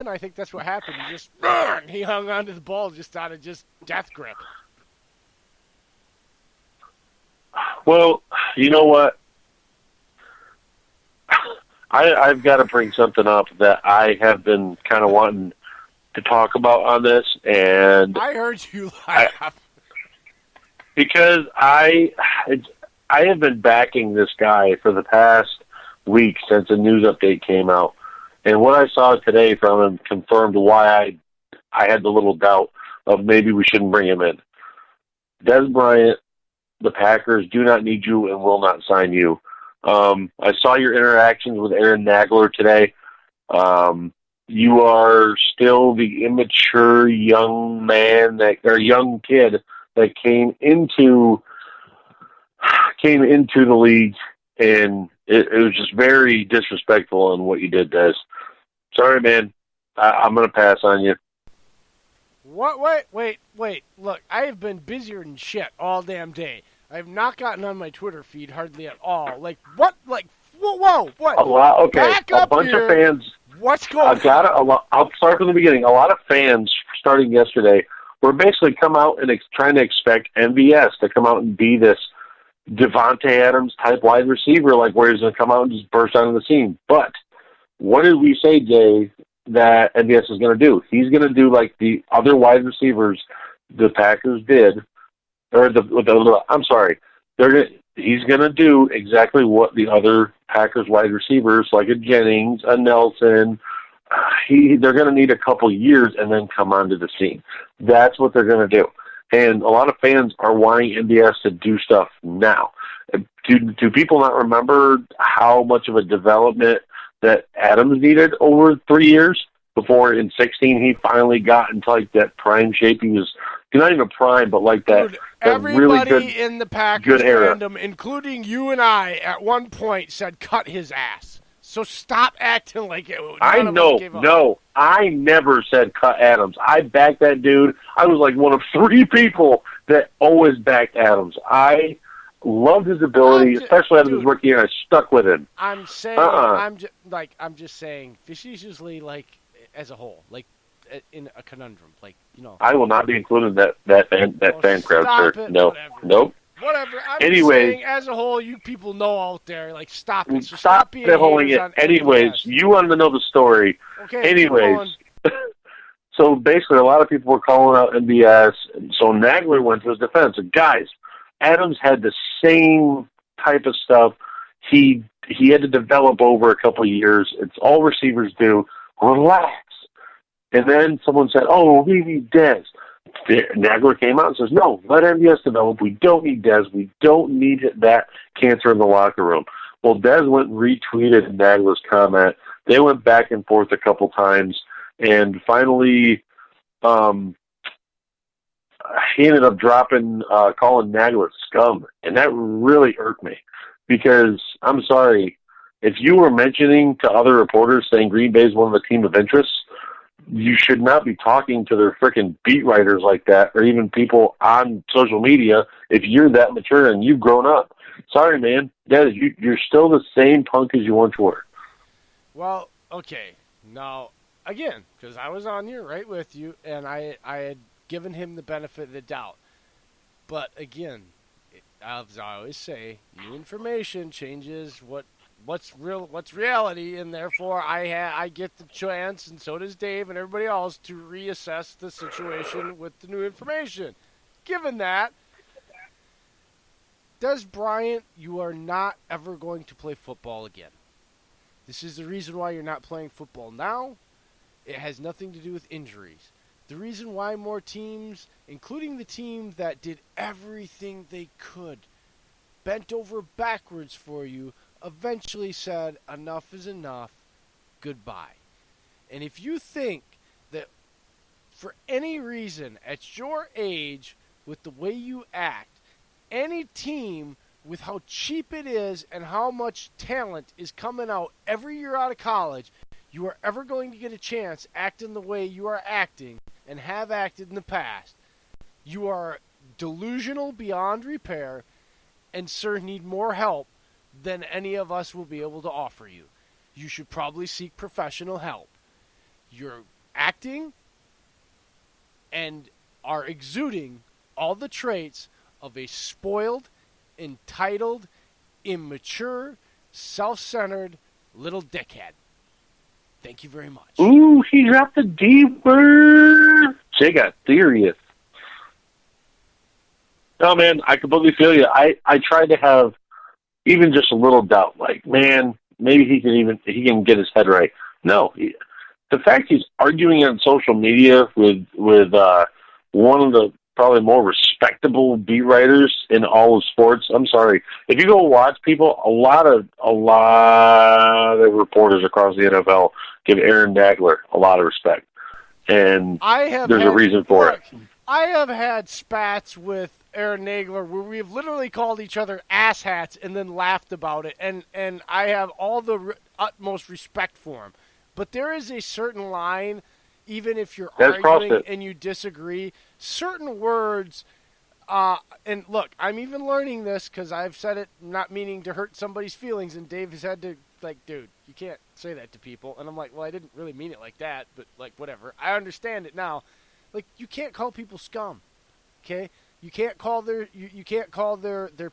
I think that's what happened. He hung onto the ball just out of just death grip. Well, you know what? I've got to bring something up that I have been kind of wanting to talk about on this, and I heard you laugh. because I have been backing this guy for the past week since a news update came out, and what I saw today from him confirmed why I had the little doubt of maybe we shouldn't bring him in. Des Bryant, the Packers do not need you and will not sign you. I saw your interactions with Aaron Nagler today. You are still the immature young man or young kid that came into the league, and it was just very disrespectful in what you did, Des. Sorry, man. I'm going to pass on you. What? Wait. Look, I have been busier than shit all damn day. I have not gotten on my Twitter feed hardly at all. Like, what? Like, whoa, what? A lot. Okay, Back a up bunch here. of fans. What's going on? I'll start from the beginning. A lot of fans, starting yesterday, were basically come out and trying to expect MVS to come out and be this Devontae Adams type wide receiver, like where he's going to come out and just burst onto the scene. But what did we say, Jay, that MVS is going to do? He's going to do like the other wide receivers the Packers did, or I'm sorry, he's going to do exactly what the other Packers wide receivers, like a Jennings, a Nelson, they're going to need a couple years and then come onto the scene. That's what they're going to do. And a lot of fans are wanting MVS to do stuff now. Do people not remember how much of a development that Adams needed over 3 years before in 16 he finally got into like that prime shape? He was not even prime, but like that. Dude, that everybody really good, in the Packers era. fandom, including you and I, at one point said cut his ass. So stop acting like it. I never said cut Adams. I backed that dude. I was like one of 3 people that always backed Adams. I loved his ability, especially after his rookie year. I stuck with him. I'm saying, I'm just saying, facetiously, like as a whole, like in a conundrum, like I will not be including that fan crowd, sir. No, nope. Whatever. I'm anyways, saying, as a whole, you people know out there, like stop it. So stop being haters it. on Anyways, MVS. you wanted to know the story. Okay. Anyways, so basically, a lot of people were calling out MVS, so Nagler went to his defense. And guys, Adams had the same type of stuff. He had to develop over a couple of years. It's all receivers do. Relax. And then someone said, "Oh, we need Dez." Nagler came out and says, "No, let MVS develop. We don't need Dez. We don't need that cancer in the locker room." Well, Dez went and retweeted Nagler's comment. They went back and forth a couple times, and finally, he ended up calling Nagler scum, and that really irked me because I'm sorry, if you were mentioning to other reporters saying Green Bay is one of the team of interest, you should not be talking to their freaking beat writers like that, or even people on social media if you're that mature and you've grown up. Sorry, man. You're still the same punk as you once were. Well, okay. Now, again, because I was on here right with you, and I had given him the benefit of the doubt. But again, as I always say, new information changes what's reality, and therefore I get the chance, and so does Dave and everybody else, to reassess the situation with the new information. Given that, Des Bryant, you are not ever going to play football again. This is the reason why you're not playing football now. It has nothing to do with injuries. The reason why more teams, including the team that did everything they could, bent over backwards for you, eventually said, enough is enough, goodbye. And if you think that for any reason at your age, with the way you act, any team with how cheap it is and how much talent is coming out every year out of college, you are ever going to get a chance acting the way you are acting and have acted in the past, you are delusional beyond repair, and sir, need more help than any of us will be able to offer you. You should probably seek professional help. You're acting and are exuding all the traits of a spoiled, entitled, immature, self-centered little dickhead. Thank you very much. Ooh, he dropped the D word. Jay got serious. No, man, I completely feel you. I tried to have even just a little doubt. Like, man, maybe he can get his head right. No, the fact he's arguing on social media with one of the probably more respectable beat writers in all of sports. I'm sorry, if you go watch people, a lot of reporters across the NFL give Aaron Nagler a lot of respect, and there's a reason for it. I have had spats with Aaron Nagler where we have literally called each other asshats and then laughed about it, and I have all the utmost respect for him. But there is a certain line, even if you're arguing and you disagree, certain words, and look, I'm even learning this because I've said it not meaning to hurt somebody's feelings, and Dave has had to, like, dude, you can't say that to people. And I'm like, well, I didn't really mean it like that, but, like, whatever. I understand it now. Like, you can't call people scum, okay? You can't call their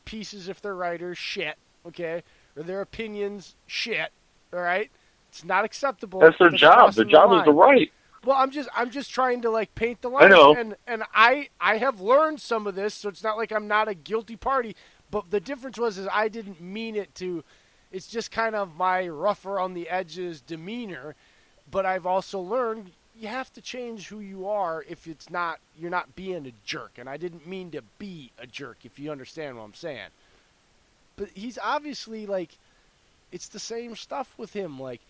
pieces if they're writers shit, okay? Or their opinions shit, all right? It's not acceptable. That's their job. Their job is to write. Well, I'm just trying to, like, paint the lines. I know. And I have learned some of this, so it's not like I'm not a guilty party. But the difference is I didn't mean it to. It's just kind of my rougher on the edges demeanor. But I've also learned you have to change who you are if you're not being a jerk. And I didn't mean to be a jerk, if you understand what I'm saying. But he's obviously, like, it's the same stuff with him. Like,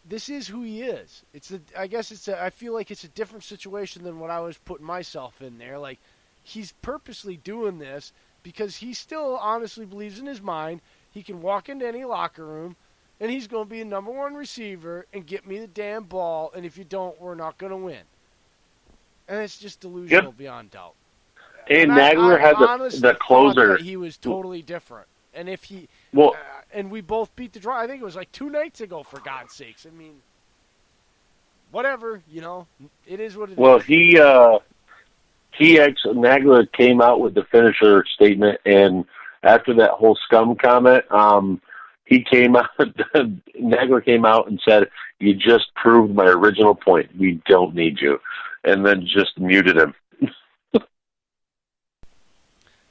this is who he is. I feel like it's a different situation than what I was putting myself in there. Like, he's purposely doing this because he still honestly believes in his mind he can walk into any locker room and he's going to be a number one receiver and get me the damn ball, and if you don't, we're not going to win. And it's just delusional beyond doubt. And Nagler had the closer. That he was totally different. And if he and we both beat the draw. I think it was like 2 nights ago, for God's sakes. I mean, whatever, it is what it is. Well, Nagler came out with the finisher statement, and after that whole scum comment, Nagler came out and said, "You just proved my original point. We don't need you," and then just muted him.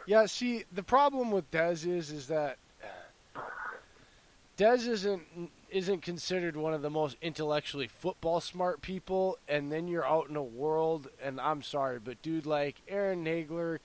Yeah, see, the problem with Dez is that Dez isn't considered one of the most intellectually football smart people, and then you're out in the world, and I'm sorry, but dude, like, Aaron Nagler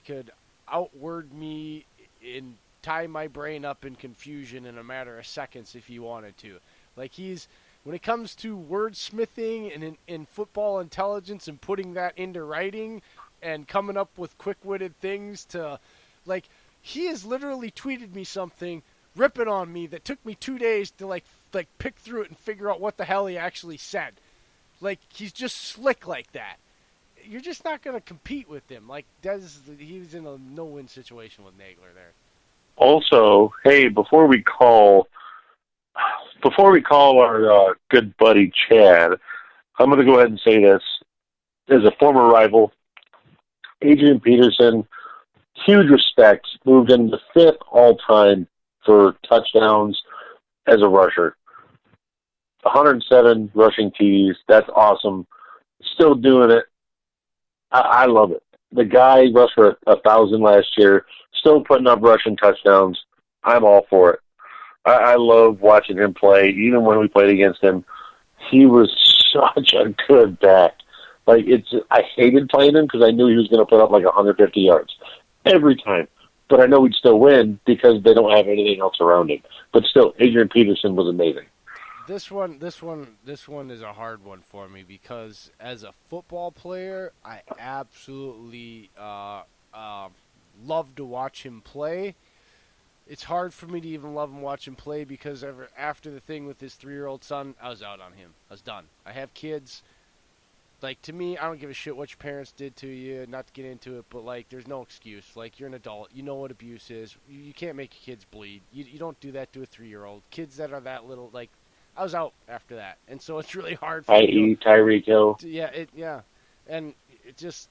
could outword me and tie my brain up in confusion in a matter of seconds if he wanted to. Like, when it comes to wordsmithing and in football intelligence and putting that into writing and coming up with quick-witted things to, like, he has literally tweeted me something ripping on me that took me 2 days to like pick through it and figure out what the hell he actually said. Like, he's just slick like that. You're just not going to compete with him. Like, he was in a no-win situation with Nagler there. Also, hey, before we call our good buddy Chad, I'm going to go ahead and say this. As a former rival, Adrian Peterson, huge respect, moved into 5th all-time for touchdowns as a rusher. 107 rushing TDs. That's awesome. Still doing it. I love it. The guy rushed for 1,000 last year, still putting up rushing touchdowns. I'm all for it. I love watching him play. Even when we played against him, he was such a good back. Like, I hated playing him because I knew he was going to put up like 150 yards every time. But I know we'd still win because they don't have anything else around him. But still, Adrian Peterson was amazing. This one is a hard one for me because as a football player, I absolutely love to watch him play. It's hard for me to even love him, watch him play because after the thing with his 3-year-old son, I was out on him. I was done. I have kids. Like, to me, I don't give a shit what your parents did to you, not to get into it, but, like, there's no excuse. Like, you're an adult. You know what abuse is. You can't make your kids bleed. You don't do that to a 3-year-old. Kids that are that little, like, I was out after that, and so it's really hard for me. I.e. Tyreek Hill. And it just.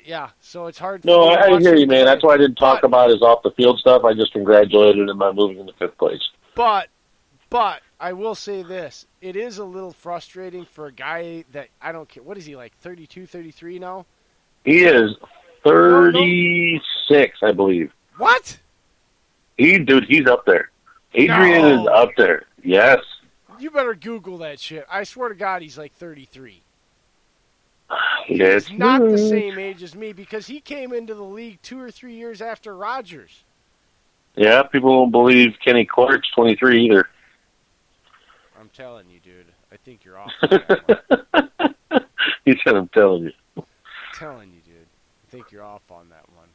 Yeah, so it's hard. No, for me to I watch hear him you, man. play. That's why I didn't talk about his off the field stuff. I just congratulated him on moving into 5th place. But I will say this. It is a little frustrating for a guy that, I don't care. What is he, like 32, 33 now? He is 36, I believe. What? He's up there. Adrian is up there. Yes. You better Google that shit. I swear to God, he's like 33. Yes. He's not the same age as me because he came into the league 2 or 3 years after Rodgers. Yeah, people won't believe Kenny Clark's 23 either. I'm telling you, dude. I think you're off on that one. He said, I'm telling you. I'm telling you, dude. I think you're off on that one.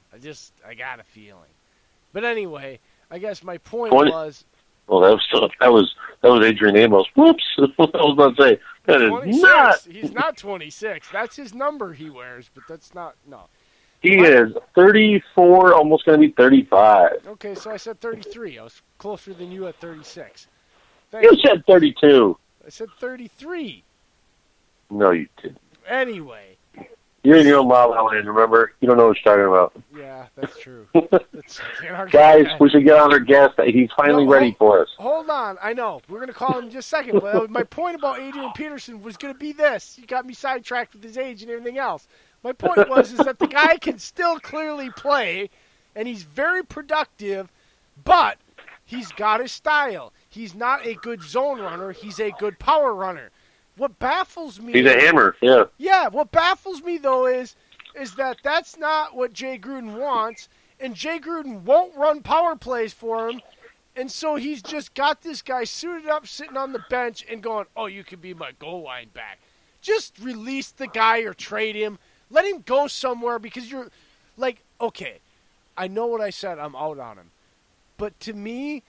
I got a feeling. But anyway, I guess my point was... Well, that was Adrian Amos. Whoops! I was about to say that is not. He's not 26. That's his number he wears, but that's not. No. He is 34, almost going to be 35. Okay, so I said 33. I was closer than you at 36. You said 32. I said 33. No, you didn't. Anyway. You're in your own Mile High land, remember? You don't know what you're talking about. Yeah, that's true. Guys, we should get on our guest. He's finally ready for us. Hold on. I know. We're going to call him in just a second. But my point about Adrian Peterson was going to be this. You got me sidetracked with his age and everything else. My point is that the guy can still clearly play, and he's very productive, but he's got his style. He's not a good zone runner. He's a good power runner. What baffles me... He's a hammer, yeah. Yeah, what baffles me, though, is that that's not what Jay Gruden wants, and Jay Gruden won't run power plays for him, and so he's just got this guy suited up, sitting on the bench, and going, oh, you can be my goal line back. Just release the guy or trade him. Let him go somewhere because you're... Like, okay, I know what I said. I'm out on him. But to me...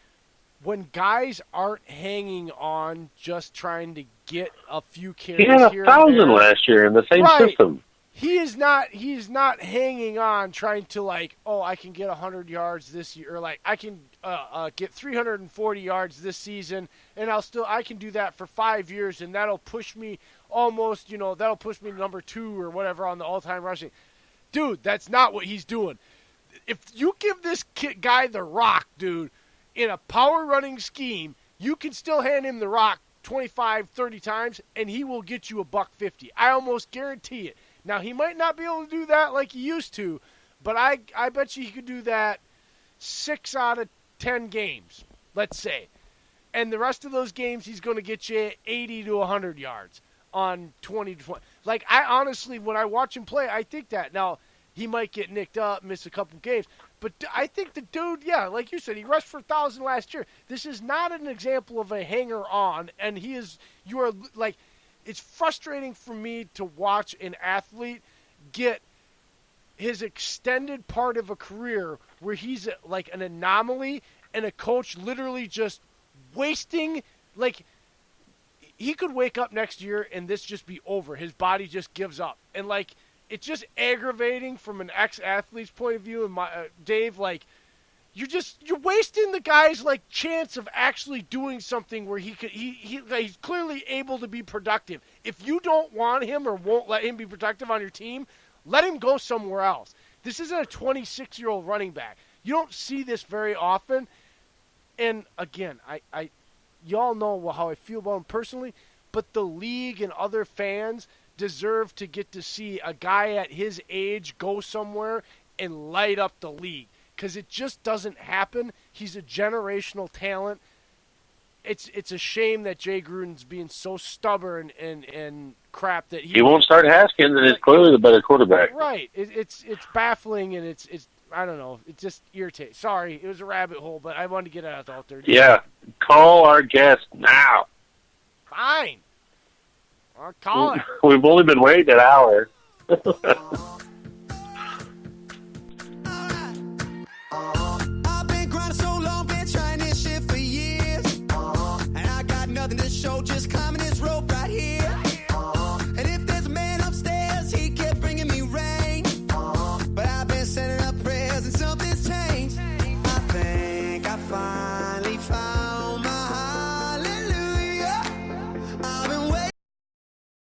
When guys aren't hanging on, just trying to get a few carries here, he had here 1,000 and there, last year in the same system. He is not hanging on, trying to like, oh, I can get 100 yards this year, or like I can get 340 yards this season, and I can do that for 5 years, and that'll push me almost, that'll push me to number 2 or whatever on the all-time rushing. Dude, that's not what he's doing. If you give this guy the rock, dude. In a power running scheme, you can still hand him the rock 25, 30 times, and he will get you $150. I almost guarantee it. Now, he might not be able to do that like he used to, but I bet you he could do that 6 out of 10 games, let's say. And the rest of those games, he's going to get you 80 to 100 yards on 20 to 20. Like, I honestly, when I watch him play, I think that. Now, he might get nicked up, miss a couple games. But I think the dude, yeah, like you said, he rushed for 1,000 last year. This is not an example of a hanger-on, and it's frustrating for me to watch an athlete get his extended part of a career where he's like an anomaly and a coach literally just wasting, like, he could wake up next year and this just be over. His body just gives up. And, like, it's just aggravating from an ex-athlete's point of view. And Dave, like, you're wasting the guy's like chance of actually doing something where he's clearly able to be productive. If you don't want him or won't let him be productive on your team, let him go somewhere else. This isn't a 26-year-old running back. You don't see this very often. And again, y'all know how I feel about him personally, but the league and other fans deserve to get to see a guy at his age go somewhere and light up the league, because it just doesn't happen. He's a generational talent. It's a shame that Jay Gruden's being so stubborn and crap that he won't start Haskins, and is clearly the better quarterback. Right. It's baffling, and it's I don't know. It just irritates. Sorry, it was a rabbit hole, but I wanted to get it out there. Yeah, call our guest now. Fine. I'll call it. We've only been waiting an hour.